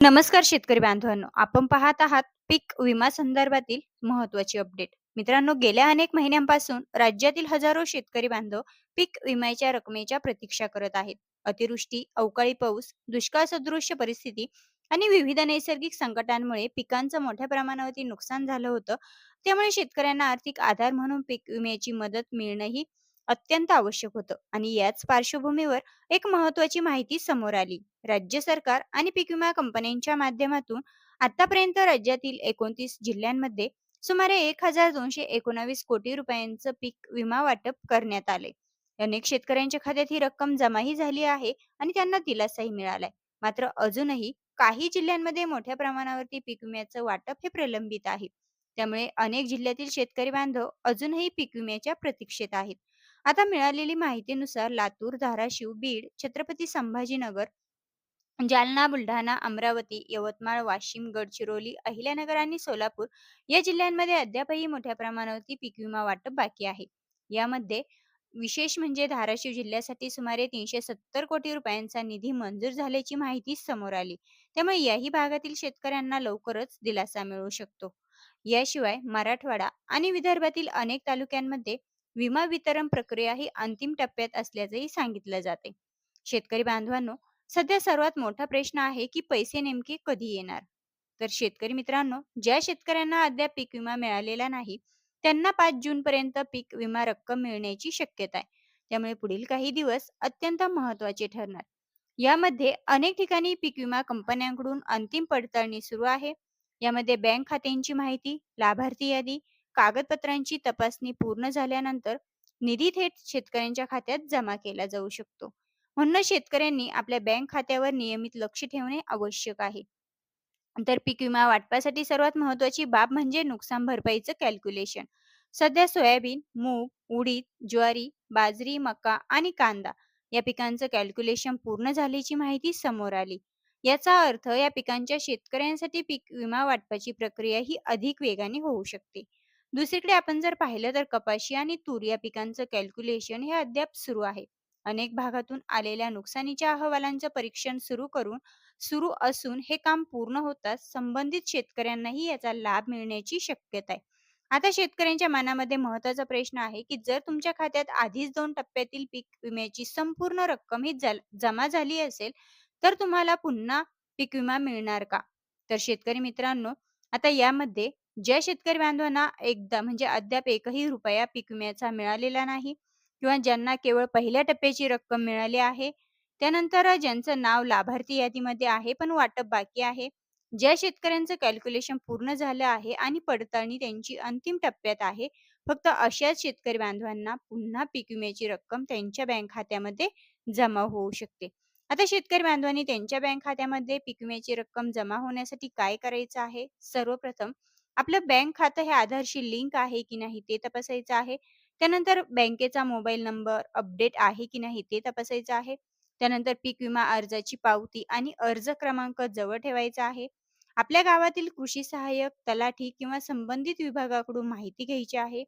नमस्कार शेतकरी बांधवांनो, आपण पाहत आहात पीक विमा संदर्भातील महत्त्वाची अपडेट. मित्रांनो, गेल्या अनेक महिन्यांपासून राज्यातील हजारो शेतकरी बांधव पीक विम्याच्या रकमेच्या प्रतीक्षा करत आहेत. अतिवृष्टी, अवकाळी पाऊस, दुष्काळ सदृश्य परिस्थिती आणि विविध नैसर्गिक संकटांमुळे पिकांचं मोठ्या प्रमाणावरती नुकसान झालं होतं. त्यामुळे शेतकऱ्यांना आर्थिक आधार म्हणून पीक विम्याची मदत मिळणंही अत्यंत आवश्यक होतं आणि याच पार्श्वभूमीवर एक महत्त्वाची माहिती समोर आली. राज्य सरकार आणि पीक विमा कंपन्यांच्या माध्यमातून आतापर्यंत राज्यातील 29 जिल्ह्यांमध्ये सुमारे 1219 कोटी रुपयांचं पीक विमा वाटप करण्यात आले. अनेक शेतकऱ्यांच्या खात्यात ही रक्कम जमाही झाली आहे आणि त्यांना दिलासाही मिळालाय. मात्र अजूनही काही जिल्ह्यांमध्ये मोठ्या प्रमाणावरती पीक विम्याचं वाटप हे प्रलंबित आहे. त्यामुळे अनेक जिल्ह्यातील शेतकरी बांधव अजूनही पीक विम्याच्या प्रतीक्षेत आहेत. आता मिळालेली माहितीनुसार लातूर, धाराशिव, बीड, छत्रपती संभाजीनगर, जालना, बुलढाणा, अमरावती, यवतमाळ, वाशिम, गडचिरोली, अहिल्यानगर आणि सोलापूर या जिल्ह्यांमध्ये अद्यापही मोठ्या प्रमाणावरती पीक विमा वाटप बाकी आहे. यामध्ये विशेष म्हणजे धाराशिव जिल्ह्यासाठी सुमारे 370 कोटी रुपयांचा निधी मंजूर झाल्याची माहिती समोर आली. त्यामुळे याही भागातील शेतकऱ्यांना लवकरच दिलासा मिळू शकतो. याशिवाय मराठवाडा आणि विदर्भातील अनेक तालुक्यांमध्ये विमा वितरण प्रक्रिया ही अंतिम टप्प्यात असल्याचंही सांगितलं जाते. शेतकरी बांधवांनो, सध्या सर्वात मोठा प्रश्न आहे की पैसे नेमके कधी येणार. तर शेतकरी मित्रांनो, ज्या शेतकऱ्यांना अद्याप पीक विमा मिळालेला नाही, त्यांना 5 जून पर्यंत पीक विमा रक्कम मिळण्याची शक्यता आहे. त्यामुळे पुढील काही दिवस अत्यंत महत्त्वाचे ठरणार. यामध्ये अनेक ठिकाणी पीक विमा कंपन्यांकडून अंतिम पडताळणी सुरू आहे. यामध्ये बँक खात्यांची माहिती, लाभार्थी यादी, कागदपत्रांची तपासणी पूर्ण झाल्यानंतर निधी थेट शेतकऱ्यांच्या खात्यात जमा केला जाऊ शकतो. म्हणून शेतकऱ्यांनी आपल्या बँक खात्यावर नियमित लक्ष ठेवणे आवश्यक आहे. तर पीक विमा वाटपासाठी सर्वात महत्त्वाची बाब म्हणजे नुकसान भरपाईचं कॅल्क्युलेशन. सध्या सोयाबीन, मूग, उडीद, ज्वारी, बाजरी, मका आणि कांदा या पिकांचं कॅल्क्युलेशन पूर्ण झाल्याची माहिती समोर आली. याचा अर्थ या पिकांच्या शेतकऱ्यांसाठी पीक विमा वाटपाची प्रक्रिया ही अधिक वेगाने होऊ शकते. दुसरीकडे आपण जर पाहिलं तर कपाशी आणि तूर या पिकांचं कॅल्क्युलेशन हे अद्याप सुरू आहे. अनेक भागातून आलेल्या नुकसानीच्या अहवालांचं परीक्षण सुरू असून हे काम पूर्ण होताच संबंधित शेतकऱ्यांनाही याचा लाभ मिळण्याची शक्यता आहे. आता शेतकऱ्यांच्या मनामध्ये महत्वाचा प्रश्न आहे की जर तुमच्या खात्यात आधीच 2 टप्प्यातील पीक विम्याची संपूर्ण रक्कम ही जमा झाली असेल, तर तुम्हाला पुन्हा पीक विमा मिळणार का? तर शेतकरी मित्रांनो, आता यामध्ये ज्या शेतकरी बांधवांना एकदा म्हणजे अद्याप एकही रुपया पीक विम्याचा मिळालेला नाही किंवा ज्यांना केवळ पहिल्या टप्प्याची रक्कम मिळाली आहे, त्यानंतर ज्यांचं नाव लाभार्थी यादीमध्ये आहे पण वाटप बाकी आहे, ज्या शेतकऱ्यांचं कॅल्क्युलेशन पूर्ण झालं आहे आणि पडताळणी त्यांची अंतिम टप्प्यात आहे, फक्त अशाच शेतकरी बांधवांना पुन्हा पीक विम्याची रक्कम त्यांच्या बँक खात्यामध्ये जमा होऊ शकते. आता शेतकरी बांधवांनी त्यांच्या बँक खात्यामध्ये पीक विम्याची रक्कम जमा होण्यासाठी काय करायचं आहे? सर्वप्रथम आपलं बँक खातं हे आधारशी लिंक आहे की नाही ते तपासायचं आहे. त्यानंतर बँकेचा मोबाईल नंबर अपडेट आहे की नाही ते तपासायचं आहे. त्यानंतर पीक विमा अर्जाची पावती आणि अर्ज क्रमांक जवळ ठेवायचा आहे. आपल्या गावातील कृषी सहाय्यक, तलाठी किंवा संबंधित विभागाकडून माहिती घ्यायची आहे.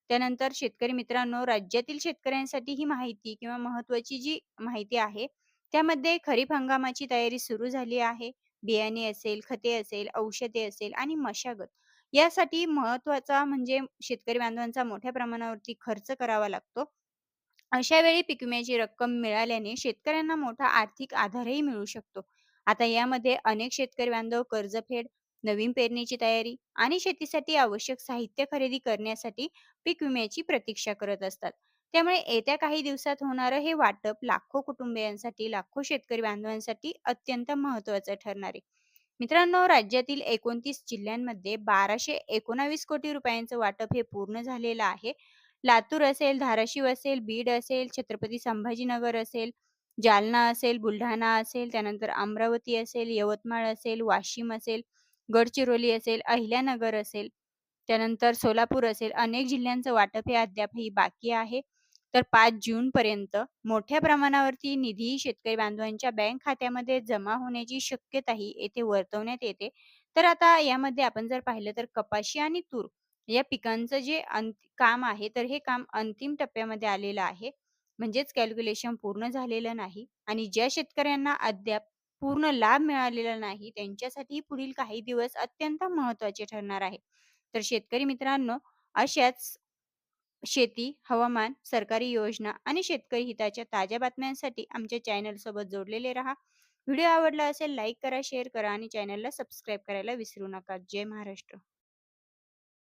त्यानंतर शेतकरी मित्रांनो, राज्यातील शेतकऱ्यांसाठी ही माहिती किंवा महत्त्वाची जी माहिती आहे, त्यामध्ये खरीप हंगामाची तयारी सुरू झाली आहे. बियाणे असेल, खते असेल, औषधे असेल आणि मशागत यासाठी महत्त्वाचा म्हणजे शेतकरी बांधवांचा मोठ्या प्रमाणावरती खर्च करावा लागतो. अशा वेळी पीक विम्याची रक्कम मिळाल्याने शेतकऱ्यांना मोठा आर्थिक आधारही मिळू शकतो. आता यामध्ये अनेक शेतकरी बांधव कर्जफेड, नवीन पेरणीची तयारी आणि शेतीसाठी आवश्यक साहित्य खरेदी करण्यासाठी पीक विम्याची प्रतीक्षा करत असतात. त्यामुळे येत्या काही दिवसात होणारं हे वाटप लाखो कुटुंबियांसाठी, लाखो शेतकरी बांधवांसाठी अत्यंत महत्त्वाचं ठरणार आहे. मित्रांनो, राज्यातील 29 जिल्ह्यांमध्ये 1219 कोटी रुपयांचं वाटप हे पूर्ण झालेलं आहे. लातूर असेल, धाराशिव असेल, बीड असेल, छत्रपती संभाजीनगर असेल, जालना असेल, बुलढाणा असेल, त्यानंतर अमरावती असेल, यवतमाळ असेल, वाशिम असेल, गडचिरोली असेल, अहिल्यानगर असेल, त्यानंतर सोलापूर असेल, अनेक जिल्ह्यांचं वाटप हे अद्यापही बाकी आहे. तर 5 जून पर्यंत मोठ्या प्रमाणावरती निधी शेतकरी बांधवांच्या बँक खात्यामध्ये जमा होण्याची शक्यताही येथे वर्तवण्यात येते. तर आता यामध्ये आपण जर पाहिलं तर कपाशी आणि तूर या पिकांचं जे काम आहे, तर हे काम अंतिम टप्प्यामध्ये आलेलं आहे. म्हणजेच कॅल्क्युलेशन पूर्ण झालेलं नाही आणि ज्या शेतकऱ्यांना अद्याप पूर्ण लाभ मिळालेला नाही, त्यांच्यासाठी पुढील काही दिवस अत्यंत महत्त्वाचे ठरणार आहे. तर शेतकरी मित्रांनो, अशाच शेती, हवामान, सरकारी योजना आणि शेतकरी हिताच्या ताज्या बातम्यांसाठी आमच्या चॅनलसोबत जोडलेले राहा. व्हिडिओ आवडला असेल लाईक करा, शेअर करा आणि चॅनलला सबस्क्राईब करायला विसरू नका. जय महाराष्ट्र.